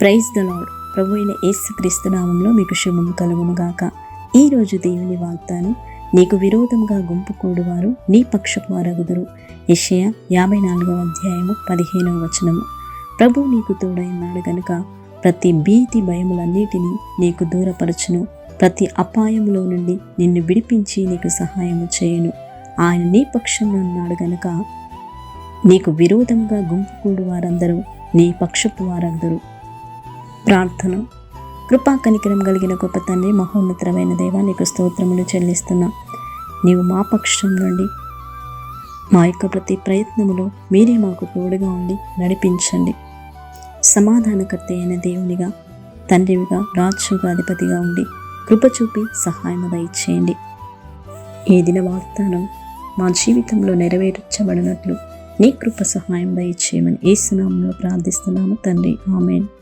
Praise the lord. ప్రభు అయిన యేసుక్రీస్తు నామంలో మీకు శుభం కలుగునుగాక. ఈరోజు దేవుని వాగ్దానం, నీకు విరోధంగా గుంపు కూడువారు నీ పక్షపు వారగుదురు. యెషయా 54:15. ప్రభు నీకు తోడైనాడు గనుక ప్రతి భీతి భయములన్నిటినీ నీకు దూరపరచును. ప్రతి అపాయంలో నుండి నిన్ను విడిపించి నీకు సహాయము చేయును. ఆయన నీ పక్షంలో ఉన్నాడు గనుక నీకు విరోధంగా గుంపు కూడు వారందరూ నీ పక్షపు వారగుదురు. ప్రార్థన. కృపా కనికరం కలిగిన గొప్ప తండ్రి, మహోన్నతమైన దేవా, నీకు స్తోత్రములు చెల్లిస్తున్నా. నీవు మా పక్షం నుండి మా యొక్క ప్రతి ప్రయత్నములో మీరే మాకు తోడుగా ఉండి నడిపించండి. సమాధానకర్త అయిన దేవునిగా, తండ్రివిగా, రాజుగా, అధిపతిగా ఉండి కృప చూపి సహాయము దయచేయండి. ఈ దిన వాగ్దానం మా జీవితంలో నెరవేర్చబడినట్లు నీ కృప సహాయం దయచేయమని యేసు నామములో ప్రార్థిస్తున్నాము తండ్రి. ఆమేన్.